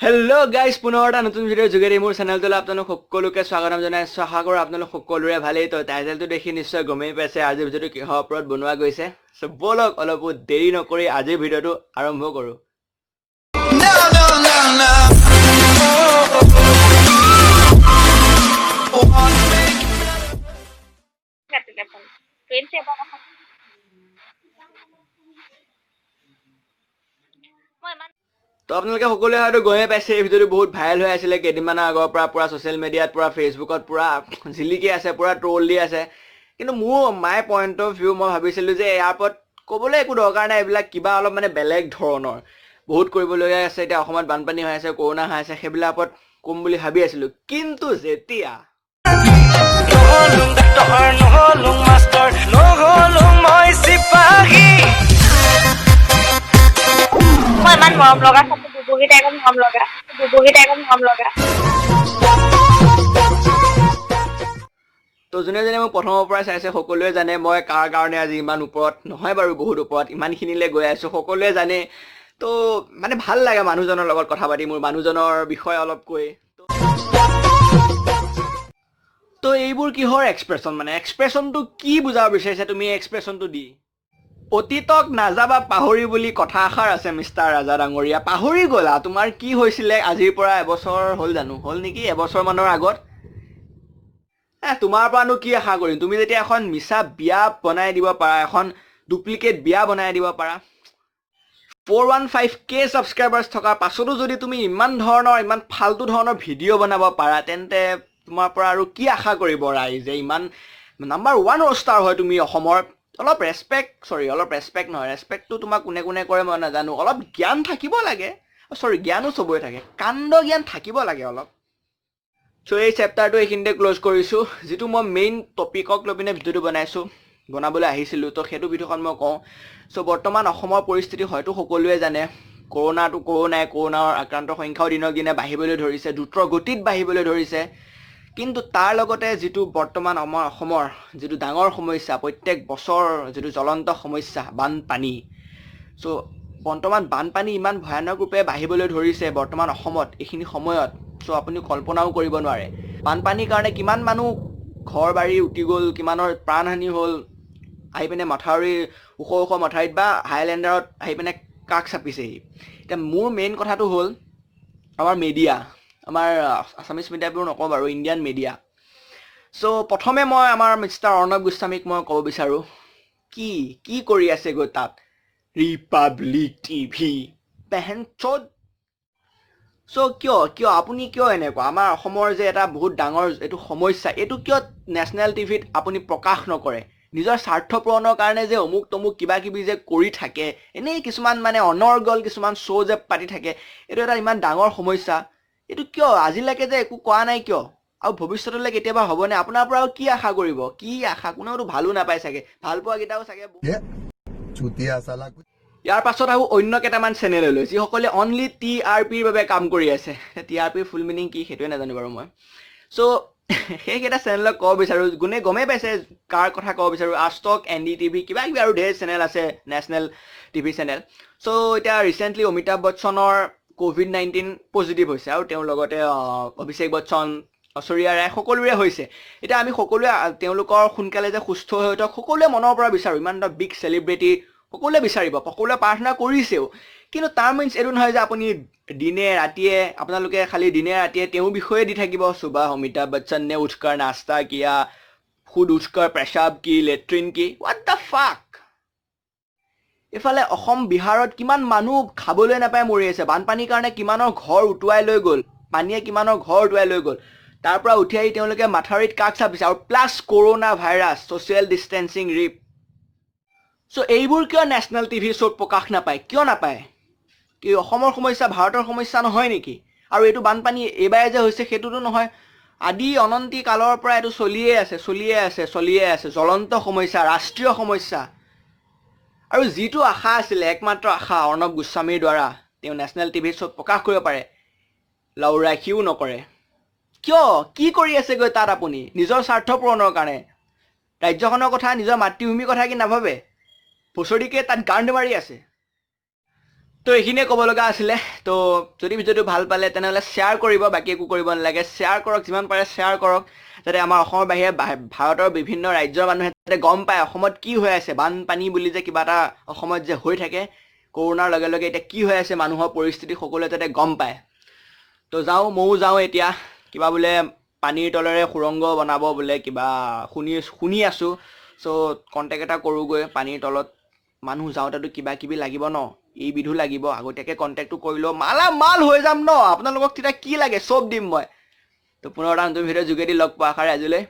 Hello' guys, পুনৰ এটা নতুন ভিডিঅ'ৰ যোগেদি মোৰ চেনেলটোলৈ আপোনালোক সকলোকে স্বাগতম জনাইছোঁ। আশা কৰোঁ আপোনালোক সকলোৰে ভালেই। তো টাইটেলটো দেখি নিশ্চয় গমেই পাইছে আজিৰ ভিডিঅ'টো কিহৰ ওপৰত বনোৱা গৈছে। চ' ব'লক অলপো দেৰি নকৰি আজিৰ ভিডিঅ'টো আৰম্ভ কৰোঁ। তো আপোনালোকে সকলোৱে হয়তো গমেই পাইছে এই ভিডিঅ'টো বহুত ভাইৰেল হৈ আছিলে কেইদিনমানৰ আগৰ পৰা। পুৰা ছ'চিয়েল মিডিয়াত, পুৰা ফেচবুকত পুৰা জিলিকি আছে, পুৰা ট্ৰল দি আছে। কিন্তু মোৰ মাই পইণ্ট অফ ভিউ মই ভাবিছিলোঁ যে ইয়াৰ ওপৰত ক'বলৈ একো দৰকাৰ নাই। এইবিলাক কিবা অলপ মানে বেলেগ ধৰণৰ বহুত কৰিবলগীয়া আছে। এতিয়া অসমত বানপানী হৈ আছে, কৰোণা হৈ আছে, সেইবিলাক ওপৰত ক'ম বুলি ভাবি আছিলোঁ। কিন্তু যেতিয়া ইমান মৰম লগা বুবুগীটা একদম মৰম লগা তো যোনে যোনে মোক প্ৰথমৰ পৰাই চাইছে সকলোৱে জানে মই কাৰ কাৰণে আজি ইমান ওপৰত নহয় বাৰু, বহুত ওপৰত ইমানখিনিলৈ গৈ আছোঁ সকলোৱে জানে। তো মানে ভাল লাগে মানুহজনৰ লগত কথা পাতি, মোৰ মানুহজনৰ বিষয়ে অলপ কৈ। তো এইবোৰ কিহৰ এক্সপ্ৰেশ্যন, মানে এক্সপ্ৰেশ্যনটো কি বুজাব বিচাৰিছে তুমি এক্সপ্ৰেশ্যনটো দি? অতীতক নাযাবা পাহৰি বুলি কথা এষাৰ আছে মিষ্টাৰ ৰাজা ডাঙৰীয়া। পাহৰি গ'লা? তোমাৰ কি হৈছিলে আজিৰ পৰা এবছৰ হ'ল জানো? হ'ল নেকি, এবছৰমানৰ আগত। তোমাৰ পৰানো কি আশা কৰিম? তুমি যেতিয়া এখন মিছা বিয়া বনাই দিব পাৰা, এখন ডুপ্লিকেট বিয়া বনাই দিব পাৰা, 415K ছাবস্ক্ৰাইবাৰ্ছ থকাৰ পাছতো যদি তুমি ইমান ফাল্টু ধৰণৰ ভিডিঅ' বনাব পাৰা, তেন্তে তোমাৰ পৰা আৰু কি আশা কৰিব ৰাইজে? ইমান নাম্বাৰ 1 ৰষ্টাৰ হয় তুমি অসমৰ। অলপ ৰেচপেক্ট নহয়, ৰেচপেক্টটো তোমাক কোনে কোনে কৰে মই নাজানো। অলপ জ্ঞান থাকিব লাগে। জ্ঞানো চবৰে থাকে, কাণ্ড জ্ঞান থাকিব লাগে অলপ। চ' এই চেপ্টাৰটো এইখিনিতে ক্ল'জ কৰিছোঁ। যিটো মই মেইন টপিকক লৈ পিনে ভিডিঅ'টো বনাবলৈ আহিছিলোঁ, তো সেইটো ভিডিঅ'খন মই কওঁ। চ' বৰ্তমান অসমৰ পৰিস্থিতি হয়তো সকলোৱে জানে। কৰোণাৰ আক্ৰান্তৰ সংখ্যাও দিনক দিনে বাঢ়িবলৈ ধৰিছে, দ্ৰুত গতিত বাঢ়িবলৈ ধৰিছে। কিন্তু তাৰ লগতে যিটো বৰ্তমান আমাৰ অসমৰ যিটো ডাঙৰ সমস্যা, প্ৰত্যেক বছৰ যিটো জ্বলন্ত সমস্যা, বানপানী। চ' বৰ্তমান বানপানী ইমান ভয়ানক ৰূপে বাঢ়িবলৈ ধৰিছে বৰ্তমান অসমত এইখিনি সময়ত। চ' আপুনি কল্পনাও কৰিব নোৱাৰে বানপানীৰ কাৰণে কিমান মানুহ ঘৰ বাৰী উটি গ'ল, কিমানৰ প্ৰাণহানি হ'ল। আহি পিনে মথাউৰি, ওখ মথাউৰিত বা হাইলেণ্ডাৰত আহি পিনে কাষ চাপিছেহি। এতিয়া মোৰ মেইন কথাটো হ'ল আমাৰ মিডিয়া, আমাৰ আছামিছ মিডিয়াবোৰ নকওঁ বাৰু, ইণ্ডিয়ান মিডিয়া। চ' প্ৰথমে মই আমাৰ মিষ্টাৰ অৰ্ণৱ গোস্বামীক মই ক'ব বিচাৰোঁ, কি কৰি আছে গৈ তাত ৰিপাব্লিক টিভি পেহেনচোদ। চ' কিয় আপুনি এনেকুৱা? আমাৰ অসমৰ যে এটা বহুত ডাঙৰ এইটো সমস্যা, এইটো কিয় নেশ্যনেল টিভিত আপুনি প্ৰকাশ নকৰে? নিজৰ স্বাৰ্থ পূৰণৰ কাৰণে যে অমুক তমুক কিবা কিবি যে কৰি থাকে, এনেই কিছুমান মানে অনৰ্গল কিছুমান শ্ব' যে পাতি থাকে, এইটো এটা ইমান ডাঙৰ সমস্যা। এইটো কিয় আজিলৈকে যে একো কোৱা নাই কিয়? আৰু ভৱিষ্যতলৈ কেতিয়াবা হ'বনে? আপোনাৰ পৰা আৰু কি আশা কৰিব? কি আশা? কোনেওতো ভালো নাপায় চাগে, ভাল পোৱা কেইটাও চাগে। ইয়াৰ পাছত আৰু অন্য কেইটামান চেনেললৈ যিসকলে অনলি TRPৰ বাবে কাম কৰি আছে। TRPৰ ফুল মিনিং কি সেইটোৱে নাজানো বাৰু মই। চ' সেইকেইটা চেনেলক ক'ব বিচাৰোঁ, যোনে গমেই পাইছে কাৰ কথা ক'ব বিচাৰোঁ। আজতক, NDTV, কিবা কিবি আৰু ঢেৰ চেনেল আছে, নেশ্যনেল টিভি চেনেল। চ' এতিয়া ৰিচেণ্টলি অমিতাভ বচ্চনৰ COVID-19 পজিটিভ হৈছে, আৰু তেওঁৰ লগতে অভিষেক বচ্চন, ঐশ্বৰিয়া ৰায়, সকলোৰে হৈছে। এতিয়া আমি সকলোৱে তেওঁলোকৰ সোনকালে যে সুস্থ হৈ উঠক সকলোৱে মনৰ পৰা বিচাৰোঁ। ইমান এটা বিগ চেলিব্ৰিটি সকলোৱে বিচাৰিব, সকলোৱে প্ৰাৰ্থনা কৰিছেও। কিন্তু তাৰ মিনছ এইটো নহয় যে আপুনি আপোনালোকে খালি দিনে ৰাতিয়ে তেওঁৰ বিষয়ে দি থাকিব। সুবাহ অমিতাভ বচ্চন নে উঠকাৰ নাস্তা কিয়া, খুদ উঠকাৰ পেচাব কি, লেট্ৰিন কি, হোৱাট দ্য ফাক। এইফালে অসম বিহাৰত কিমান মানুহ খাবলৈ নাপাই মৰি আছে, বানপানীৰ কাৰণে কিমানৰ ঘৰ উটুৱাই লৈ গ'ল, পানীয়ে কিমানৰ ঘৰ উটুৱাই লৈ গ'ল। তাৰ পৰা উঠি আহি তেওঁলোকে মাথাউৰিত কাষ চাপিছে, আৰু plus corona virus, social distancing ৰিপ। চ' এইবোৰ কিয় নেশ্যনেল টিভি শ্ব'ত প্ৰকাশ নাপায়? কিয় নাপায়? কি অসমৰ সমস্যা ভাৰতৰ সমস্যা নহয় নেকি? আৰু এইটো বানপানী এইবাৰে যে হৈছে সেইটোতো নহয়, আদি অনন্তি কালৰ পৰা এইটো চলিয়ে আছে জ্বলন্ত সমস্যা, ৰাষ্ট্ৰীয় সমস্যা। আৰু যিটো আশা আছিলে, একমাত্ৰ আশা অৰ্ণৱ গোস্বামীৰ দ্বাৰা তেওঁ নেশ্যনেল টিভি শ্ব'ত প্ৰকাশ কৰিব পাৰে, লাউৰাই সিও নকৰে। কিয়? কি কৰি আছেগৈ তাত আপুনি? নিজৰ স্বাৰ্থ পূৰণৰ কাৰণে ৰাজ্যখনৰ কথা, নিজৰ মাতৃভূমিৰ কথা কি নাভাবে? বছৰিকে তাত গাণ্ড মাৰি আছে। তো এইখিনিয়ে ক'ব লগা আছিলে। তো যদি ভিডিঅ'টো ভাল পালে তেনেহ'লে শ্বেয়াৰ কৰিব, বাকী একো কৰিব নালাগে। শ্বেয়াৰ কৰক, যিমান পাৰে শ্বেয়াৰ কৰক, যাতে আমাৰ অসমৰ বাহিৰে ভাৰতৰ বিভিন্ন ৰাজ্যৰ মানুহে যাতে গম পায় অসমত কি হৈ আছে। বানপানী বুলি যে কিবা এটা অসমত যে হৈ থাকে, কৰোণাৰ লগে লগে এতিয়া কি হৈ আছে মানুহৰ পৰিস্থিতি সকলোৱে যাতে গম পায়। তো ময়ো যাওঁ এতিয়া। কিবা বোলে পানীৰ তলেৰে সুৰংগ বনাব বোলে, কিবা শুনি আছোঁ। চ' কণ্টেক্ট এটা কৰোঁগৈ। পানীৰ তলত মানুহ যাওঁতেতো কিবা কিবি লাগিব ন, এই বিধো লাগিব। আগতীয়াকৈ কণ্টেক্টটো কৰি লওঁ, মাল হৈ যাম ন। আপোনালোকক তেতিয়া কি লাগে চব দিম মই। তো পুনৰ এটা নতুন ভিডিঅ'ৰ যোগেদি লগ পোৱা আশাৰে আজিলৈ